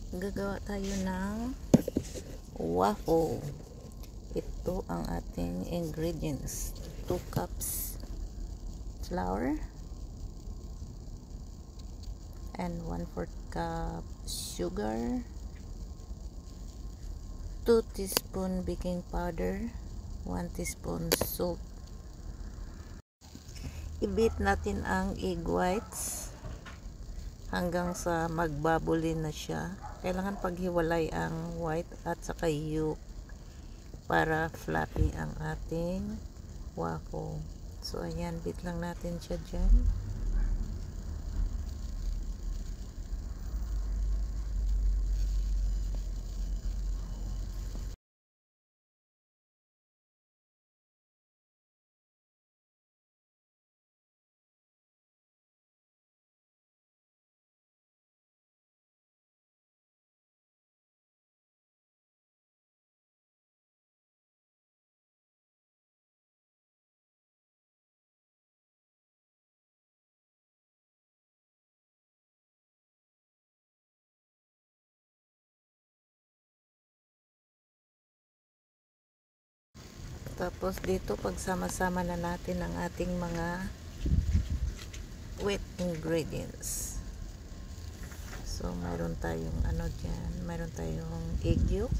Gagawa tayo ng waffle. Ito ang ating ingredients: 2 cups flour and 1/4 cup sugar, 2 teaspoon baking powder, 1 teaspoon salt. I-beat natin ang egg whites hanggang sa magbabulin na siya. Kailangan paghiwalay ang white at saka yolk para fluffy ang ating waffle. So ayan, beat lang natin siya dyan. Tapos dito pagsama-sama na natin ang ating mga wet ingredients. So mayroon tayong ano dyan, mayroon tayong egg yolk,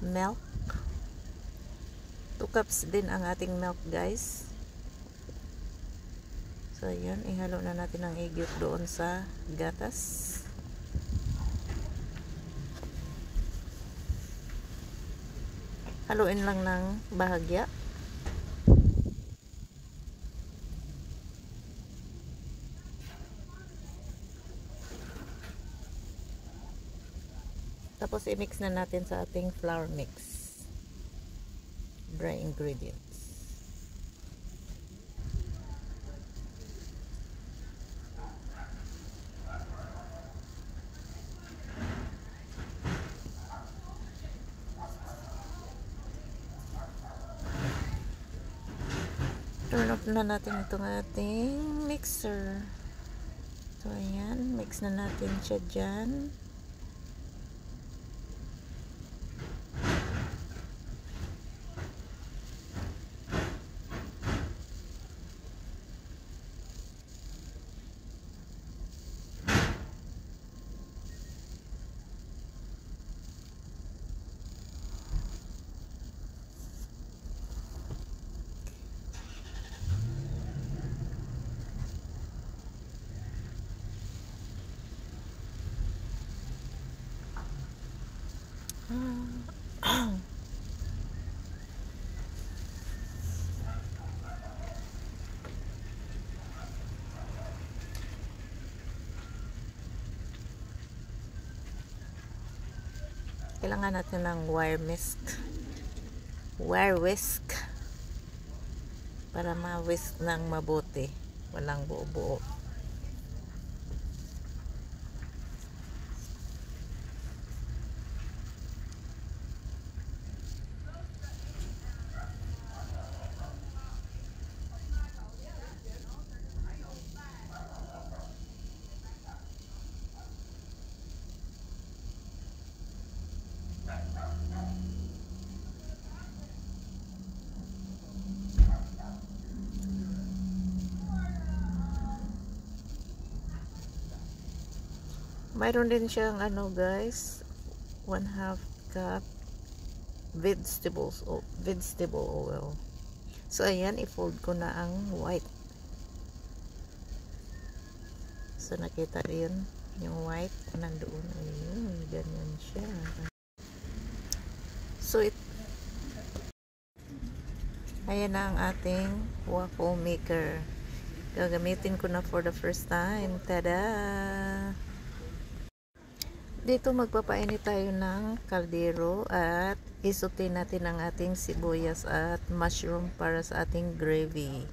milk, 2 cups din ang ating milk, guys. So yun, ihalo na natin ang egg yolk doon sa gatas. Haluin lang ng bahagya. Tapos i-mix na natin sa ating flour mix. Dry ingredients. Turn off na natin itong ating mixer. So ayan, mix na natin siya dyan. Kailangan natin ng wire whisk para ma-whisk ng mabuti, walang buo-buo. Mayroon din siyang ano, guys, 1/2 cup vegetable oil. So ayan, i-fold ko na ang white. So nakita rin yung white nandoon. Ayun, ganyan siya. So ayan na ang ating waffle maker. Gagamitin ko na for the first time. Tada! Dito magpapainit tayo ng kaldero at isutin natin ang ating sibuyas at mushroom para sa ating gravy.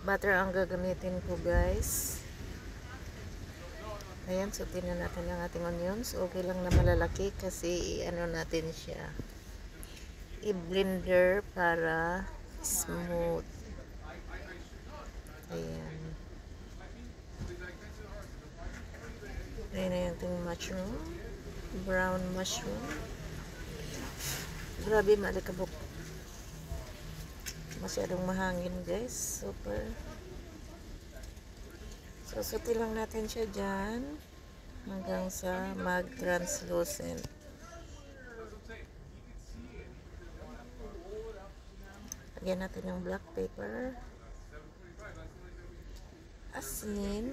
Butter ang gagamitin ko, guys. Ayan, sutin na natin ang ating onions. Okay lang na malalaki kasi ano natin siya, i-blender para smooth. Ayan. Ayan na yung ating mushroom. Brown mushroom. Grabe, malikabok. Masyadong mahangin, guys. Super. Susuti lang natin siya dyan hanggang sa mag-translucent. Lagyan natin yung black pepper, asin,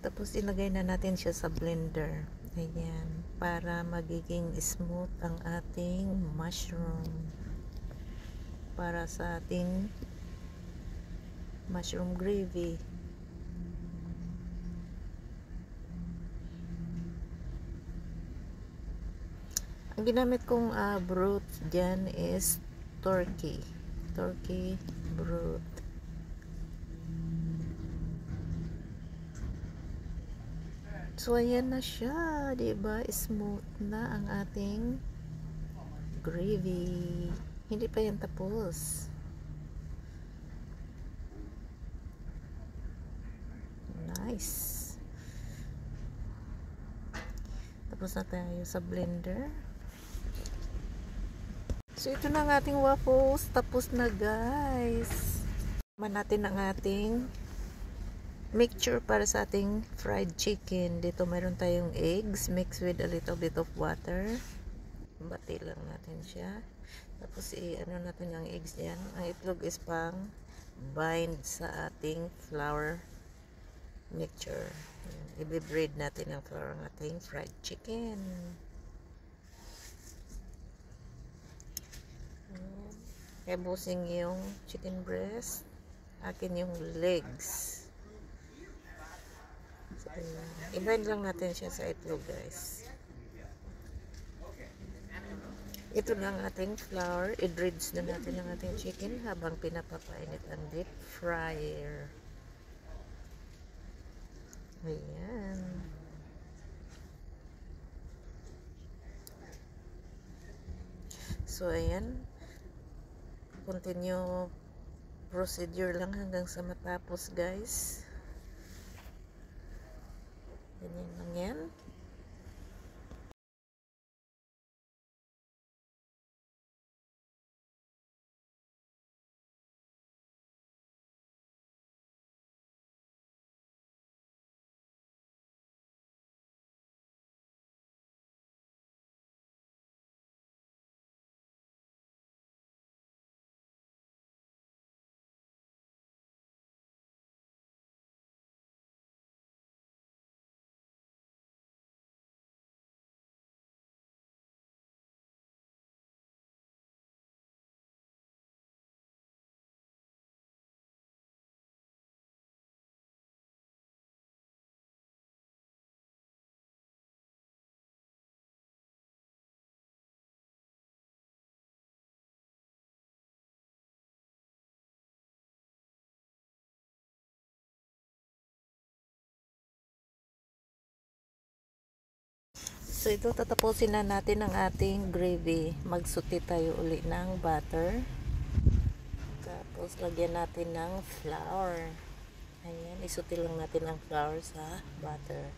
tapos ilagay na natin siya sa blender. Ayan, para magiging smooth ang ating mushroom. Para sa ating mushroom gravy. Ang ginamit kong broth dyan is turkey broth. So ayan na siya, 'di ba? Smooth na ang ating gravy. Hindi pa yan tapos. Nice. Tapos na tayo sa blender. So ito na ang ating waffles. Tapos na, guys. Naman natin ang ating mixture para sa ating fried chicken. Dito meron tayong eggs mixed with a little bit of water. Bati lang natin siya. Tapos ano natin ang eggs diyan. Ang itlog is pang bind sa ating flour mixture. I-braid natin ang flour ng ating fried chicken. Kaya busing yung chicken breast. Akin yung legs. I-bind lang natin siya sa itlog, guys. Ito na ang ating flour. I-dredge na natin ang ating chicken habang pinapapainit ang deep fryer. Ayan. So, ayan. Continue procedure lang hanggang sa matapos, guys. Ganyan lang yan. So ito, tatapusin na natin ang ating gravy. Magsuti tayo uli ng butter. Tapos lagyan natin ng flour. Ayan, isuti lang natin ang flour sa butter.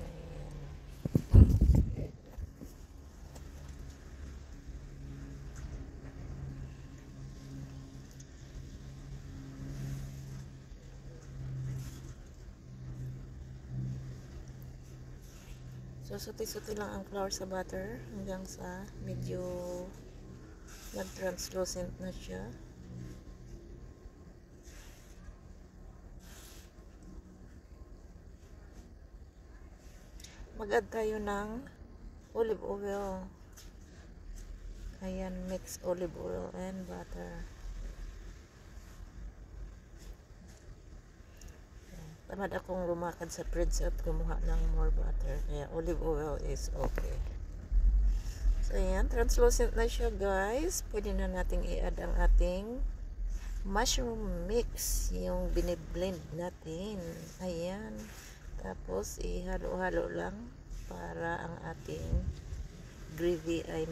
Ayan. So, suti-suti lang ang flour sa butter hanggang sa medyo nag-translucent na siya. Mag-add tayo ng olive oil. Ayan, mix olive oil and butter. Tamad akong lumakad sa fridge at kumuha ng more butter. Kaya olive oil is okay. Ayan, translucent na siya guys. Pwede na nating i-add ang ating mushroom mix, yung biniblend natin. Ayan. Tapos, ihalo-halo lang para ang ating gravy ay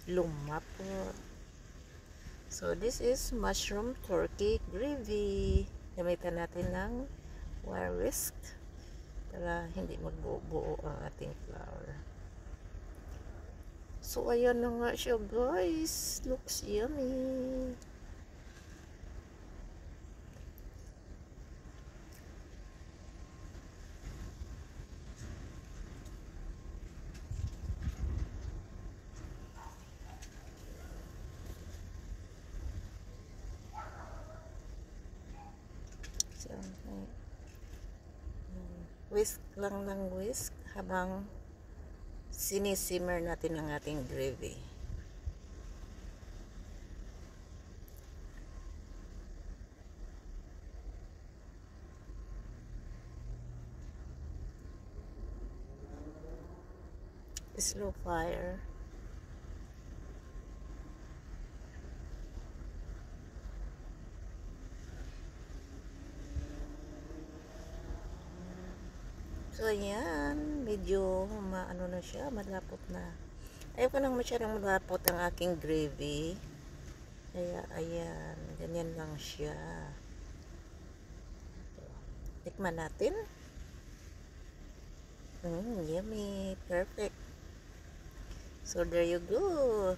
lumapot. So, this is mushroom turkey gravy. Gamitan natin ng wire whisk para hindi magbuo-buo ang ating flour. So, ayan na nga siya guys. Looks yummy. So, whisk lang ng whisk habang sinisimmer natin ang ating gravy. Slow fire. So, ayan. Medyo maano na siya. Malapot na. Ayaw ko nang masyadong malapot ang aking gravy. Kaya, ayan. Ganyan lang siya. Tikman natin. Yummy. Perfect. So, there you go.